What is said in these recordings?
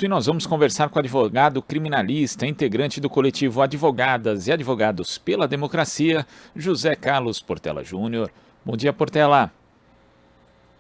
E nós vamos conversar com o advogado criminalista, integrante do coletivo Advogadas e Advogados pela Democracia, José Carlos Portela Júnior. Bom dia, Portela.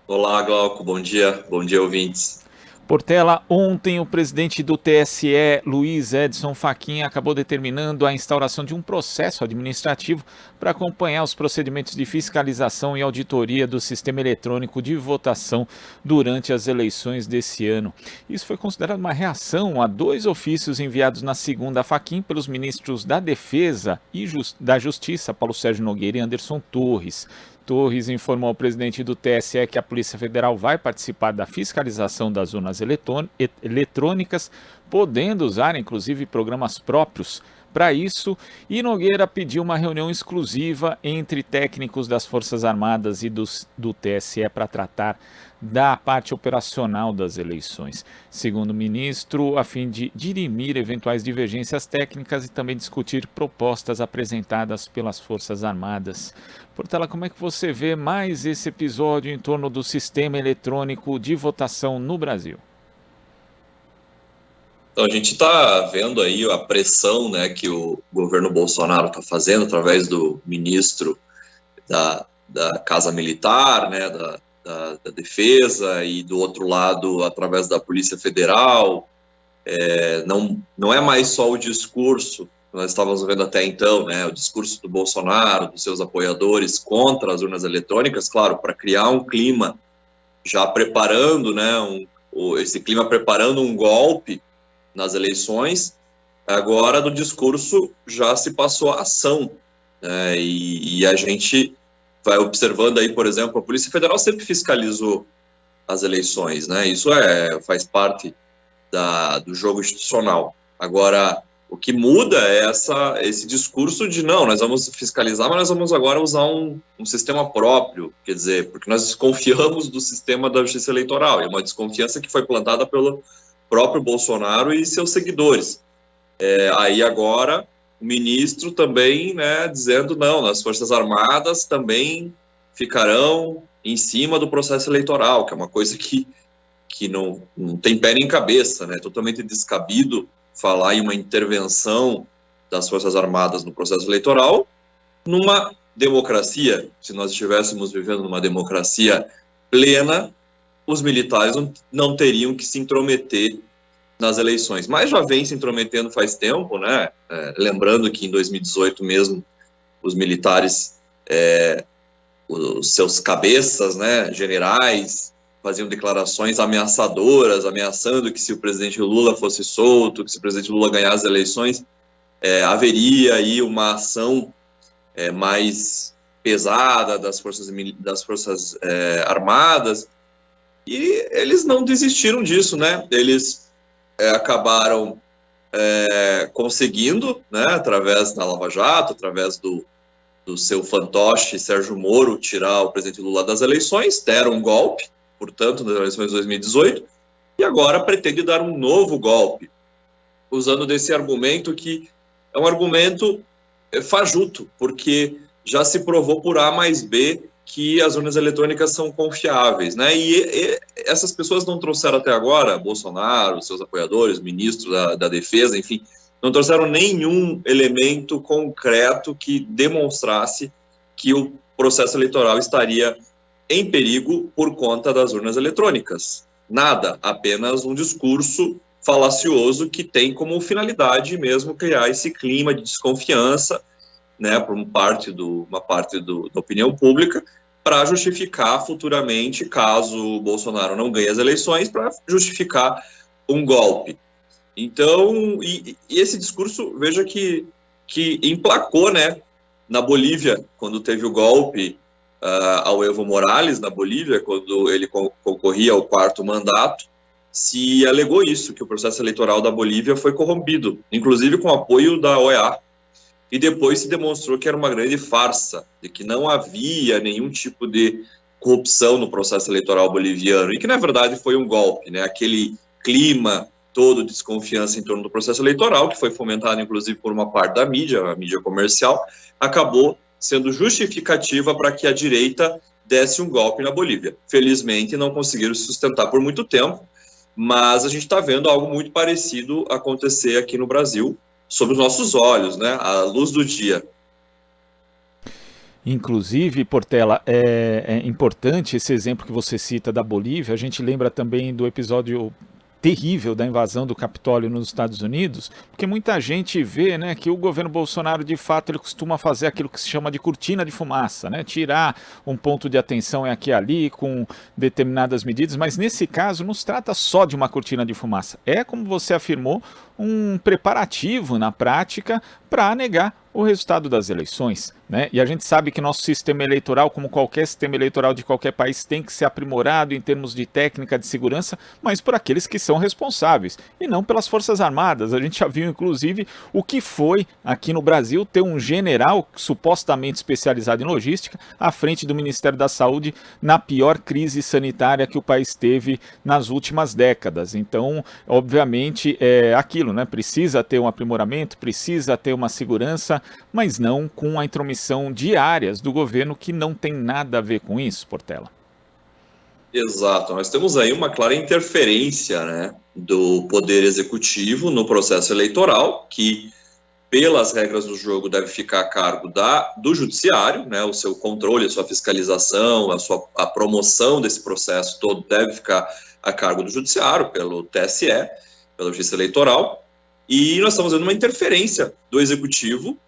Olá, Glauco, bom dia, ouvintes. Portela, ontem o presidente do TSE, Luiz Edson Fachin, acabou determinando a instauração de um processo administrativo para acompanhar os procedimentos de fiscalização e auditoria do sistema eletrônico de votação durante as eleições desse ano. Isso foi considerado uma reação a dois ofícios enviados na segunda a Fachin pelos ministros da Defesa e da Justiça, Paulo Sérgio Nogueira e Anderson Torres. Torres informou ao presidente do TSE que a Polícia Federal vai participar da fiscalização das urnas eletrônicas, podendo usar inclusive programas próprios para isso, e Nogueira pediu uma reunião exclusiva entre técnicos das Forças Armadas e do TSE para tratar da parte operacional das eleições. Segundo o ministro, a fim de dirimir eventuais divergências técnicas e também discutir propostas apresentadas pelas Forças Armadas. Portela, como é que você vê mais esse episódio em torno do sistema eletrônico de votação no Brasil? Então, a gente está vendo aí a pressão, né, que o governo Bolsonaro está fazendo através do ministro da Casa Militar, né, da Defesa, e do outro lado, através da Polícia Federal. Não é mais só o discurso que nós estávamos vendo até então, né, o discurso do Bolsonaro, dos seus apoiadores contra as urnas eletrônicas, claro, para criar um clima já preparando, né, esse clima preparando um golpe nas eleições. Agora do discurso já se passou a ação, né, e a gente vai observando aí, por exemplo, a Polícia Federal sempre fiscalizou as eleições, né, isso faz parte do jogo institucional. Agora, o que muda é esse discurso de não, nós vamos fiscalizar, mas nós vamos agora usar um sistema próprio, quer dizer, porque nós desconfiamos do sistema da justiça eleitoral, é uma desconfiança que foi plantada pelo próprio Bolsonaro e seus seguidores. Aí agora o ministro também, né, dizendo não, as Forças Armadas também ficarão em cima do processo eleitoral, que é uma coisa que não tem pé nem cabeça, né, totalmente descabido falar em uma intervenção das Forças Armadas no processo eleitoral numa democracia. Se nós estivéssemos vivendo numa democracia plena, os militares não teriam que se intrometer nas eleições, mas já vem se intrometendo faz tempo, né? Lembrando que em 2018 mesmo, os militares, os seus cabeças, né, generais, faziam declarações ameaçadoras, ameaçando que se o presidente Lula fosse solto, que se o presidente Lula ganhasse as eleições, haveria aí uma ação mais pesada das forças armadas. E eles não desistiram disso, né? Eles acabaram conseguindo, né, através da Lava Jato, através do seu fantoche Sérgio Moro, tirar o presidente Lula das eleições, deram um golpe, portanto, nas eleições de 2018, e agora pretende dar um novo golpe, usando desse argumento que é um argumento fajuto, porque já se provou por A mais B que as urnas eletrônicas são confiáveis, né? E essas pessoas não trouxeram até agora, Bolsonaro, seus apoiadores, ministros da Defesa, enfim, não trouxeram nenhum elemento concreto que demonstrasse que o processo eleitoral estaria em perigo por conta das urnas eletrônicas. Nada, apenas um discurso falacioso que tem como finalidade mesmo criar esse clima de desconfiança, né, por uma parte da opinião pública, para justificar futuramente, caso o Bolsonaro não ganhe as eleições, para justificar um golpe. Então, e esse discurso, veja que emplacou, né, na Bolívia, quando teve o golpe ao Evo Morales, na Bolívia, quando ele concorria ao 4º mandato, se alegou isso, que o processo eleitoral da Bolívia foi corrompido, inclusive com apoio da OEA. E depois se demonstrou que era uma grande farsa, de que não havia nenhum tipo de corrupção no processo eleitoral boliviano, e que, na verdade, foi um golpe, né? Aquele clima todo de desconfiança em torno do processo eleitoral, que foi fomentado, inclusive, por uma parte da mídia, a mídia comercial, acabou sendo justificativa para que a direita desse um golpe na Bolívia. Felizmente, não conseguiram se sustentar por muito tempo, mas a gente está vendo algo muito parecido acontecer aqui no Brasil, sob os nossos olhos, né, à luz do dia. Inclusive, Portela, é importante esse exemplo que você cita da Bolívia. A gente lembra também do episódio terrível da invasão do Capitólio nos Estados Unidos, porque muita gente vê, né, que o governo Bolsonaro, de fato, ele costuma fazer aquilo que se chama de cortina de fumaça, né, tirar um ponto de atenção aqui e ali com determinadas medidas, mas nesse caso não se trata só de uma cortina de fumaça, é, como você afirmou, um preparativo na prática para negar o resultado das eleições, né? E a gente sabe que nosso sistema eleitoral, como qualquer sistema eleitoral de qualquer país, tem que ser aprimorado em termos de técnica de segurança, mas por aqueles que são responsáveis, e não pelas Forças Armadas. A gente já viu, inclusive, o que foi aqui no Brasil ter um general supostamente especializado em logística à frente do Ministério da Saúde na pior crise sanitária que o país teve nas últimas décadas. Então, obviamente, é aquilo, né? Precisa ter um aprimoramento, precisa ter uma segurança, mas não com a intromissão de áreas do governo que não tem nada a ver com isso, Portela. Exato, nós temos aí uma clara interferência, né, do Poder Executivo no processo eleitoral, que, pelas regras do jogo, deve ficar a cargo do Judiciário, né, o seu controle, a sua fiscalização, a promoção desse processo todo deve ficar a cargo do Judiciário, pelo TSE, pela Justiça Eleitoral, e nós estamos vendo uma interferência do Executivo,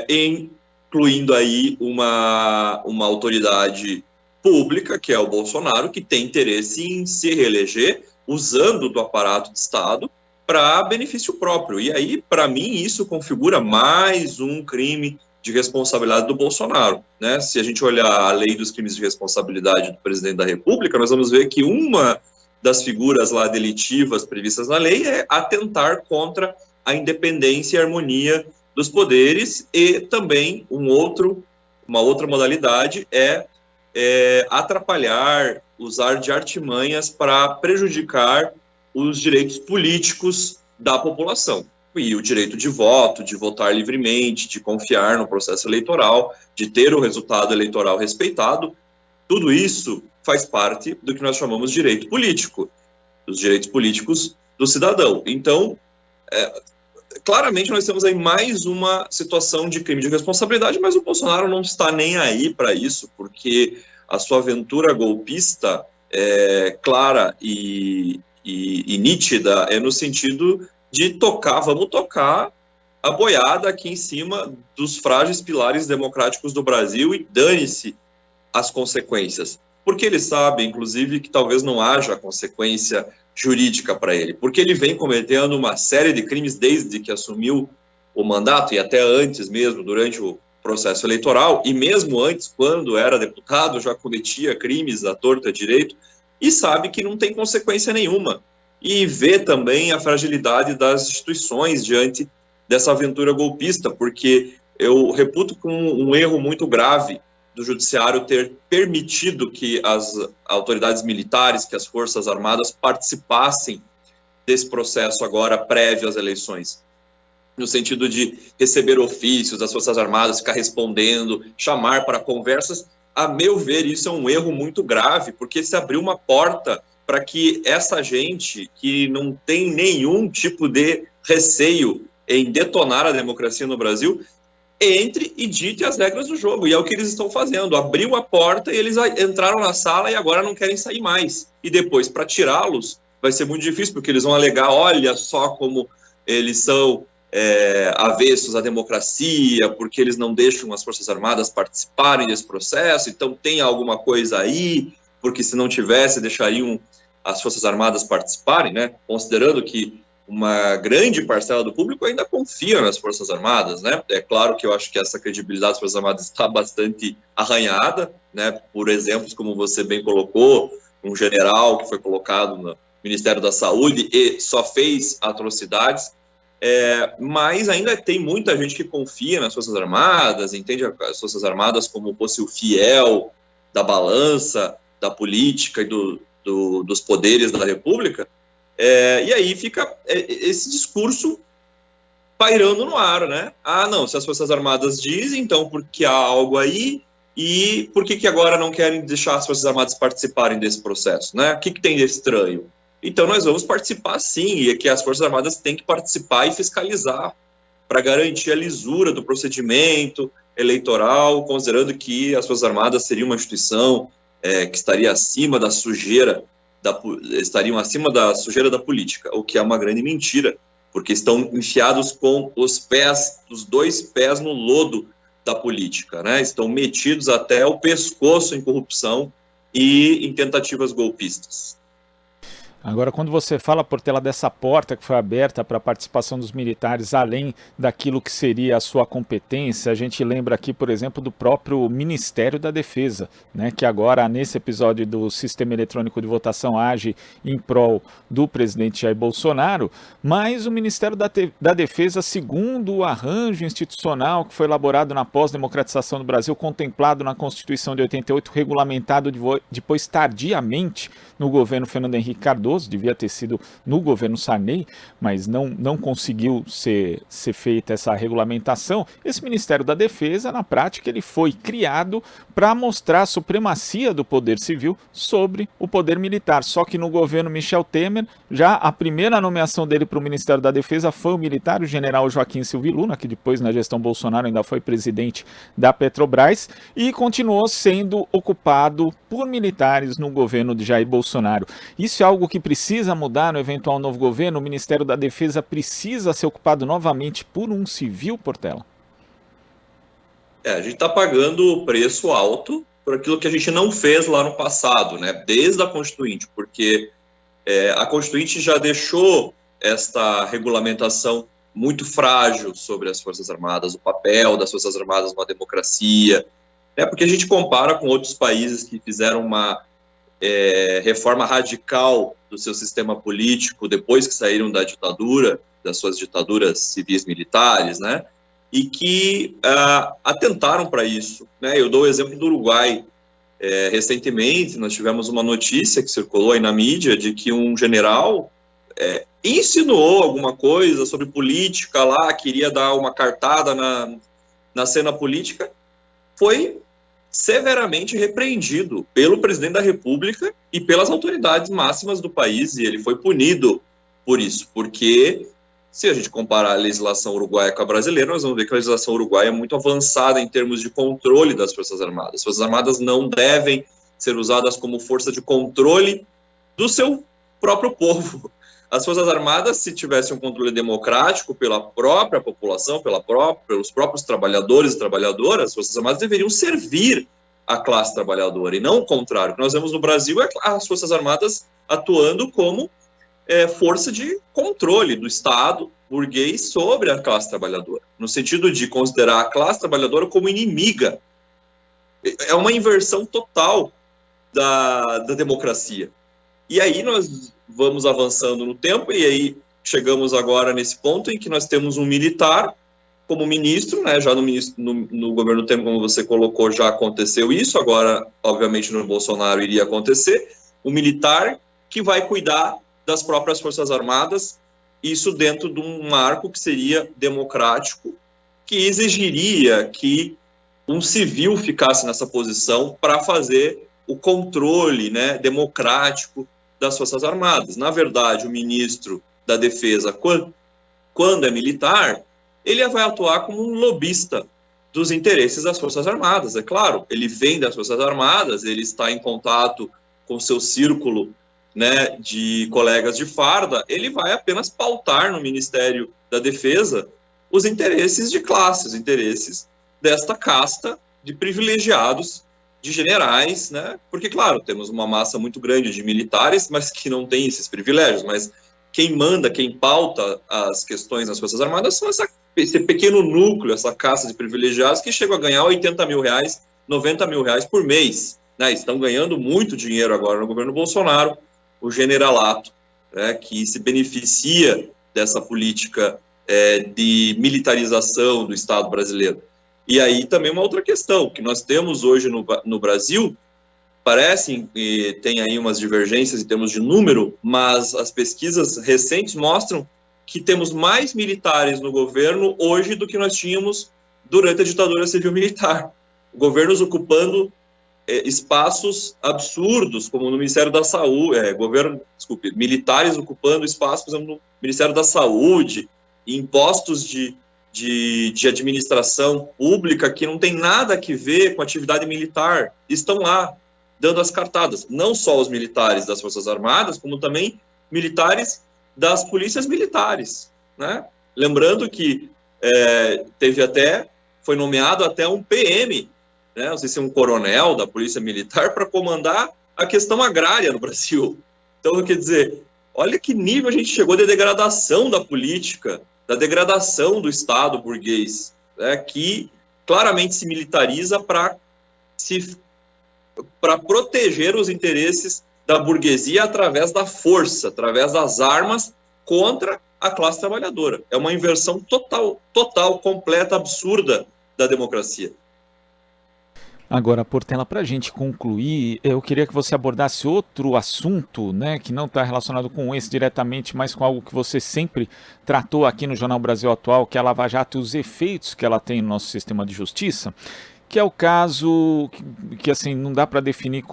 incluindo aí uma autoridade pública, que é o Bolsonaro, que tem interesse em se reeleger usando do aparato de Estado para benefício próprio. E aí, para mim, isso configura mais um crime de responsabilidade do Bolsonaro, né? Se a gente olhar a lei dos crimes de responsabilidade do presidente da República, nós vamos ver que uma das figuras lá delitivas previstas na lei é atentar contra a independência e harmonia dos poderes, e também uma outra modalidade é atrapalhar, usar de artimanhas para prejudicar os direitos políticos da população. E o direito de voto, de votar livremente, de confiar no processo eleitoral, de ter o resultado eleitoral respeitado, tudo isso faz parte do que nós chamamos de direito político, dos direitos políticos do cidadão. Então, claramente nós temos aí mais uma situação de crime de responsabilidade, mas o Bolsonaro não está nem aí para isso, porque a sua aventura golpista é clara e nítida, no sentido de vamos tocar a boiada aqui em cima dos frágeis pilares democráticos do Brasil e dane-se as consequências. Porque ele sabe, inclusive, que talvez não haja consequência jurídica para ele, porque ele vem cometendo uma série de crimes desde que assumiu o mandato, e até antes mesmo, durante o processo eleitoral, e mesmo antes, quando era deputado, já cometia crimes à torta e à direito, e sabe que não tem consequência nenhuma. E vê também a fragilidade das instituições diante dessa aventura golpista, porque eu reputo como um erro muito grave do Judiciário ter permitido que as autoridades militares, que as Forças Armadas participassem desse processo agora prévio às eleições, no sentido de receber ofícios das Forças Armadas, ficar respondendo, chamar para conversas. A meu ver, isso é um erro muito grave, porque se abriu uma porta para que essa gente, que não tem nenhum tipo de receio em detonar a democracia no Brasil, entre e dite as regras do jogo, e é o que eles estão fazendo. Abriu a porta e eles entraram na sala e agora não querem sair mais. E depois, para tirá-los, vai ser muito difícil, porque eles vão alegar, olha só como eles são avessos à democracia, porque eles não deixam as Forças Armadas participarem desse processo, então tem alguma coisa aí, porque se não tivesse, deixariam as Forças Armadas participarem, né? Considerando que uma grande parcela do público ainda confia nas Forças Armadas, né? É claro que eu acho que essa credibilidade das Forças Armadas está bastante arranhada, né? Por exemplos, como você bem colocou, um general que foi colocado no Ministério da Saúde e só fez atrocidades, mas ainda tem muita gente que confia nas Forças Armadas, entende as Forças Armadas como fosse o fiel da balança, da política e dos poderes da República. E aí fica esse discurso pairando no ar, né? Ah, não, se as Forças Armadas dizem, então porque há algo aí, e por que agora não querem deixar as Forças Armadas participarem desse processo, né? O que tem de estranho? Então nós vamos participar sim, e que as Forças Armadas têm que participar e fiscalizar para garantir a lisura do procedimento eleitoral, considerando que as Forças Armadas seriam uma instituição que estaria acima da sujeira, estariam acima da sujeira da política, o que é uma grande mentira, porque estão enfiados com os dois pés no lodo da política, né? Estão metidos até o pescoço em corrupção e em tentativas golpistas. Agora, quando você fala, Portela, dessa porta que foi aberta para a participação dos militares, além daquilo que seria a sua competência, a gente lembra aqui, por exemplo, do próprio Ministério da Defesa, né, que agora, nesse episódio do Sistema Eletrônico de Votação, age em prol do presidente Jair Bolsonaro, mas o Ministério da Defesa, segundo o arranjo institucional que foi elaborado na pós-democratização do Brasil, contemplado na Constituição de 88, regulamentado depois tardiamente no governo Fernando Henrique Cardoso, devia ter sido no governo Sarney, mas não conseguiu ser feita essa regulamentação. Esse Ministério da Defesa, na prática, ele foi criado para mostrar a supremacia do poder civil sobre o poder militar. Só que no governo Michel Temer, já a primeira nomeação dele para o Ministério da Defesa foi o militar, o general Joaquim Silvio Luna, que depois, na gestão Bolsonaro, ainda foi presidente da Petrobras, e continuou sendo ocupado por militares no governo de Jair Bolsonaro. Isso é algo que precisa mudar no eventual novo governo? O Ministério da Defesa precisa ser ocupado novamente por um civil, Portela? A gente está pagando preço alto por aquilo que a gente não fez lá no passado, né? Desde a Constituinte, porque a Constituinte já deixou esta regulamentação muito frágil sobre as Forças Armadas, o papel das Forças Armadas numa democracia, porque a gente compara com outros países que fizeram uma reforma radical do seu sistema político depois que saíram da ditadura, das suas ditaduras civis militares, né? E que atentaram para isso, né? Eu dou o exemplo do Uruguai. Recentemente, nós tivemos uma notícia que circulou aí na mídia de que um general insinuou alguma coisa sobre política lá, queria dar uma cartada na cena política, foi severamente repreendido pelo presidente da República e pelas autoridades máximas do país, e ele foi punido por isso, porque se a gente comparar a legislação uruguaia com a brasileira, nós vamos ver que a legislação uruguaia é muito avançada em termos de controle das Forças Armadas. As Forças Armadas não devem ser usadas como força de controle do seu próprio povo. As Forças Armadas, se tivessem um controle democrático pela própria população, pelos próprios trabalhadores e trabalhadoras, as Forças Armadas deveriam servir a classe trabalhadora, e não o contrário. O que nós vemos no Brasil é as Forças Armadas atuando como força de controle do Estado burguês sobre a classe trabalhadora, no sentido de considerar a classe trabalhadora como inimiga. É uma inversão total da democracia. E aí nós vamos avançando no tempo, e aí chegamos agora nesse ponto em que nós temos um militar como ministro, né? Já no governo Temer, como você colocou, já aconteceu isso, agora, obviamente, no Bolsonaro iria acontecer, um militar que vai cuidar das próprias Forças Armadas, isso dentro de um marco que seria democrático, que exigiria que um civil ficasse nessa posição para fazer o controle, né, democrático das Forças Armadas. Na verdade, o ministro da Defesa, quando é militar, ele vai atuar como um lobista dos interesses das Forças Armadas, é claro. Ele vem das Forças Armadas, ele está em contato com seu círculo, né, de colegas de farda, ele vai apenas pautar no Ministério da Defesa os interesses de classe, os interesses desta casta de privilegiados, de generais, né? Porque, claro, temos uma massa muito grande de militares, mas que não tem esses privilégios, mas quem manda, quem pauta as questões nas Forças Armadas são esse pequeno núcleo, essa casta de privilegiados que chegam a ganhar 80 mil reais, 90 mil reais por mês, né? Estão ganhando muito dinheiro agora no governo Bolsonaro, o generalato, né, que se beneficia dessa política de militarização do Estado brasileiro. E aí também uma outra questão, que nós temos hoje no Brasil, parecem que tem aí umas divergências em termos de número, mas as pesquisas recentes mostram que temos mais militares no governo hoje do que nós tínhamos durante a ditadura civil-militar. Governos ocupando espaços absurdos, como no Ministério da Saúde, militares ocupando espaços, por exemplo, no Ministério da Saúde, em postos de administração pública que não tem nada a ver com atividade militar, estão lá, dando as cartadas. Não só os militares das Forças Armadas, como também militares das polícias militares, né? Lembrando que foi nomeado até um PM, né, não sei se é um coronel da Polícia Militar, para comandar a questão agrária no Brasil. Então, quer dizer, olha que nível a gente chegou de degradação da política, da degradação do Estado burguês, né, que claramente se militariza para proteger os interesses da burguesia através da força, através das armas, contra a classe trabalhadora. É uma inversão total, completa, absurda da democracia. Agora, Portela, para a gente concluir, eu queria que você abordasse outro assunto, né, que não está relacionado com esse diretamente, mas com algo que você sempre tratou aqui no Jornal Brasil Atual, que é a Lava Jato e os efeitos que ela tem no nosso sistema de justiça, que é o caso que assim, não dá para definir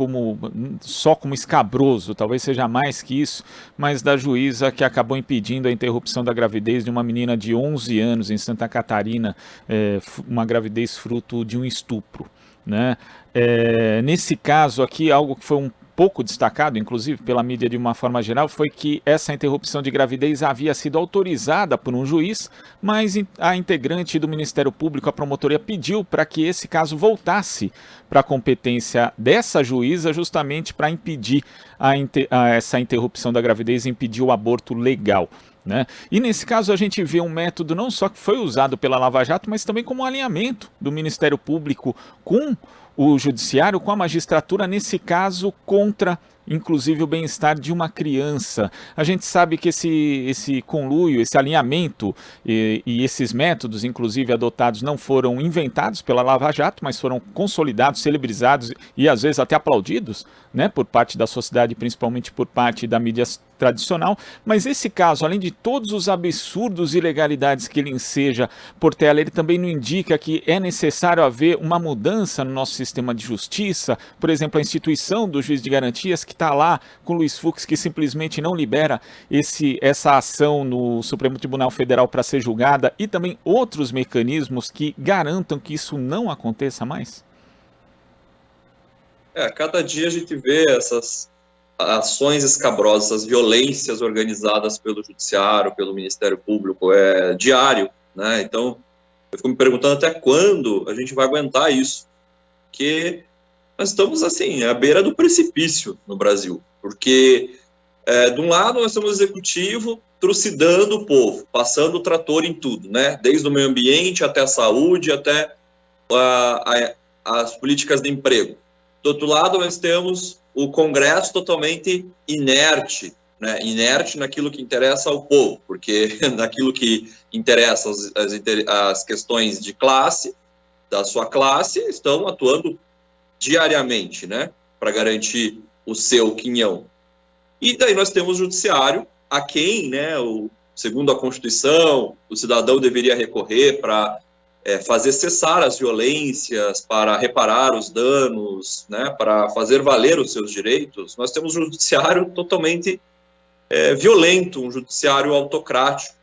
só como escabroso, talvez seja mais que isso, mas da juíza que acabou impedindo a interrupção da gravidez de uma menina de 11 anos em Santa Catarina, uma gravidez fruto de um estupro. Né? Nesse caso aqui, algo que foi um pouco destacado, inclusive pela mídia de uma forma geral, foi que essa interrupção de gravidez havia sido autorizada por um juiz, mas a integrante do Ministério Público, a promotoria, pediu para que esse caso voltasse para a competência dessa juíza, justamente para impedir essa interrupção da gravidez, impedir o aborto legal. Né? E nesse caso a gente vê um método não só que foi usado pela Lava Jato, mas também como um alinhamento do Ministério Público com o Judiciário, com a magistratura, nesse caso contra inclusive o bem-estar de uma criança. A gente sabe que esse conluio, esse alinhamento e esses métodos, inclusive adotados, não foram inventados pela Lava Jato, mas foram consolidados, celebrizados e às vezes até aplaudidos, né, por parte da sociedade, principalmente por parte da mídia tradicional. Mas esse caso, além de todos os absurdos e ilegalidades que ele enseja, Portela, ele também não indica que é necessário haver uma mudança no nosso sistema de justiça, por exemplo, a instituição do juiz de garantias, que está lá com Luiz Fux, que simplesmente não libera essa ação no Supremo Tribunal Federal para ser julgada, e também outros mecanismos que garantam que isso não aconteça mais? Cada dia a gente vê essas ações escabrosas, essas violências organizadas pelo Judiciário, pelo Ministério Público, diário, né? Então, eu fico me perguntando até quando a gente vai aguentar isso, porque nós estamos, assim, à beira do precipício no Brasil, porque, de um lado, nós temos o Executivo trucidando o povo, passando o trator em tudo, né? Desde o meio ambiente até a saúde, até as políticas de emprego. Do outro lado, nós temos o Congresso totalmente inerte, né? Inerte naquilo que interessa ao povo, porque naquilo que interessa as questões de classe, da sua classe, estão atuando diariamente, né, para garantir o seu quinhão. E daí nós temos o Judiciário, a quem, né, segundo a Constituição, o cidadão deveria recorrer para fazer cessar as violências, para reparar os danos, né, para fazer valer os seus direitos. Nós temos um judiciário totalmente violento, um judiciário autocrático.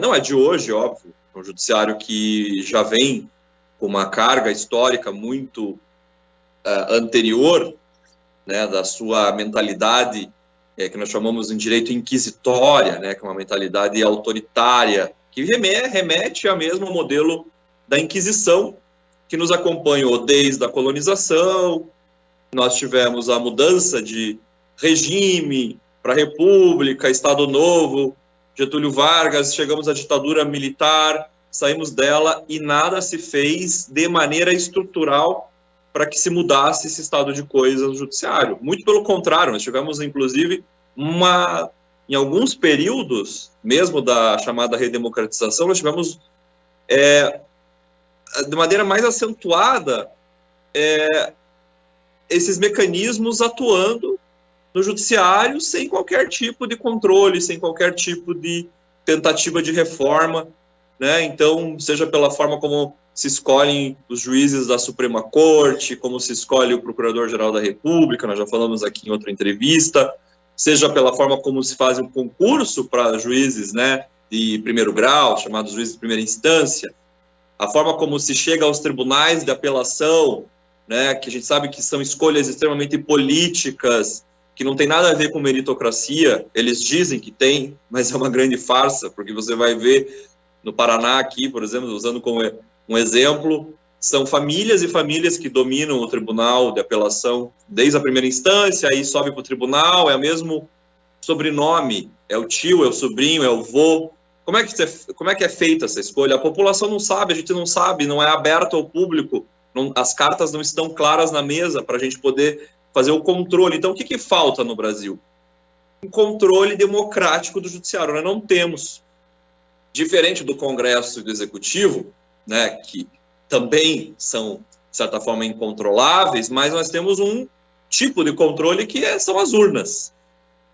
Não é de hoje, óbvio, um judiciário que já vem com uma carga histórica muito anterior, né, da sua mentalidade, que nós chamamos em direito inquisitória, né, que é uma mentalidade autoritária, que remete ao mesmo modelo da Inquisição, que nos acompanhou desde a colonização. Nós tivemos a mudança de regime para a República, Estado Novo, Getúlio Vargas, chegamos à ditadura militar, saímos dela e nada se fez de maneira estrutural para que se mudasse esse estado de coisas no judiciário. Muito pelo contrário, nós tivemos, inclusive, em alguns períodos, mesmo da chamada redemocratização, nós tivemos, de maneira mais acentuada, esses mecanismos atuando no judiciário sem qualquer tipo de controle, sem qualquer tipo de tentativa de reforma. né? Então, seja pela forma como se escolhem os juízes da Suprema Corte, como se escolhe o Procurador-Geral da República, nós já falamos aqui em outra entrevista, seja pela forma como se faz um concurso para juízes, né, de primeiro grau, chamados juízes de primeira instância, a forma como se chega aos tribunais de apelação, né, que a gente sabe que são escolhas extremamente políticas, que não tem nada a ver com meritocracia, eles dizem que tem, mas é uma grande farsa, porque você vai ver no Paraná aqui, por exemplo, usando como um exemplo, são famílias e famílias que dominam o tribunal de apelação desde a primeira instância, aí sobe para o tribunal, é o mesmo sobrenome, é o tio, é o sobrinho, é o vô. Como é que é feita essa escolha? A população não sabe, a gente não sabe, não é aberto ao público, as cartas não estão claras na mesa para a gente poder fazer o controle. Então, o que falta no Brasil? Um controle democrático do judiciário. Nós não temos. Diferente do Congresso e do Executivo, né, que também são, de certa forma, incontroláveis, mas nós temos um tipo de controle que são as urnas.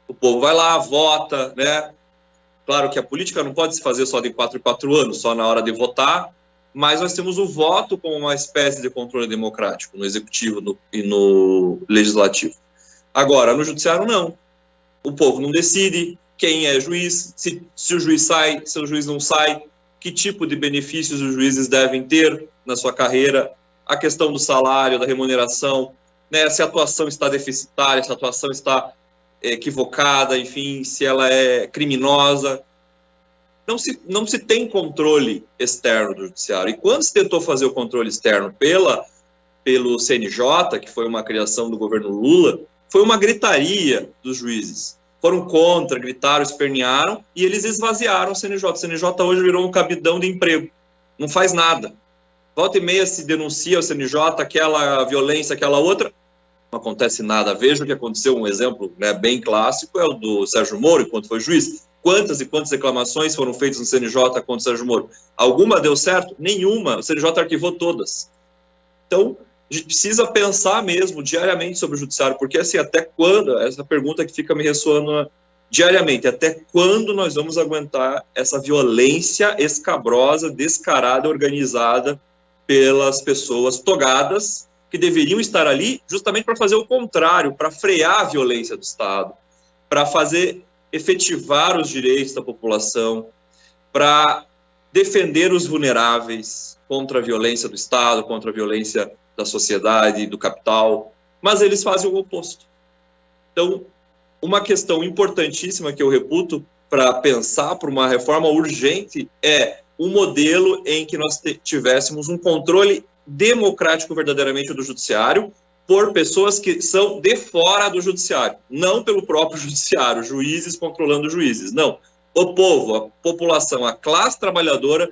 O povo vai lá, vota, né? Claro que a política não pode se fazer só de 4 em 4 anos, só na hora de votar, mas nós temos o voto como uma espécie de controle democrático no Executivo e no Legislativo. Agora, no Judiciário, não. O povo não decide quem é juiz, se o juiz sai, se o juiz não sai, que tipo de benefícios os juízes devem ter na sua carreira, a questão do salário, da remuneração, né, se a atuação está deficitária, se a atuação está equivocada, enfim, se ela é criminosa. Não se tem controle externo do judiciário. E quando se tentou fazer o controle externo pelo CNJ, que foi uma criação do governo Lula, foi uma gritaria dos juízes. Foram contra, gritaram, espernearam, e eles esvaziaram o CNJ. O CNJ hoje virou um cabidão de emprego. Não faz nada. Volta e meia se denuncia o CNJ, aquela violência, aquela outra, não acontece nada. Veja o que aconteceu, um exemplo, né, bem clássico, é o do Sérgio Moro, enquanto foi juiz. Quantas e quantas reclamações foram feitas no CNJ contra o Sérgio Moro? Alguma deu certo? Nenhuma. O CNJ arquivou todas. Então, a gente precisa pensar mesmo diariamente sobre o judiciário, porque assim, até quando, essa pergunta que fica me ressoando diariamente, até quando nós vamos aguentar essa violência escabrosa, descarada, organizada pelas pessoas togadas, que deveriam estar ali justamente para fazer o contrário, para frear a violência do Estado, para fazer efetivar os direitos da população, para defender os vulneráveis contra a violência do Estado, contra a violência da sociedade, do capital, mas eles fazem o oposto. Então, uma questão importantíssima que eu reputo para pensar por uma reforma urgente é um modelo em que nós tivéssemos um controle democrático verdadeiramente do judiciário por pessoas que são de fora do judiciário, não pelo próprio judiciário, juízes controlando juízes, não. O povo, a população, a classe trabalhadora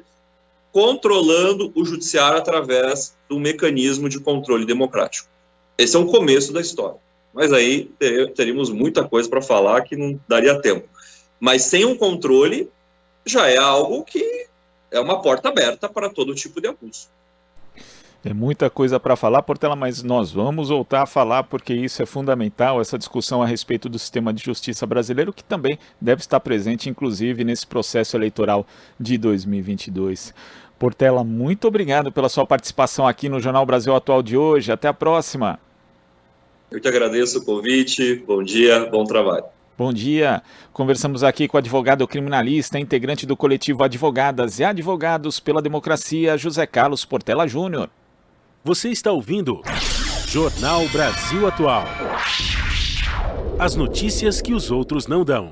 controlando o judiciário através do mecanismo de controle democrático. Esse é um começo da história. Mas aí teríamos muita coisa para falar que não daria tempo. Mas sem um controle, já é algo que é uma porta aberta para todo tipo de abuso. É muita coisa para falar, Portela, mas nós vamos voltar a falar porque isso é fundamental, essa discussão a respeito do sistema de justiça brasileiro, que também deve estar presente, inclusive, nesse processo eleitoral de 2022. Portela, muito obrigado pela sua participação aqui no Jornal Brasil Atual de hoje. Até a próxima. Eu te agradeço o convite. Bom dia, bom trabalho. Bom dia. Conversamos aqui com o advogado criminalista, integrante do coletivo Advogadas e Advogados pela Democracia, José Carlos Portela Júnior. Você está ouvindo Jornal Brasil Atual. As notícias que os outros não dão.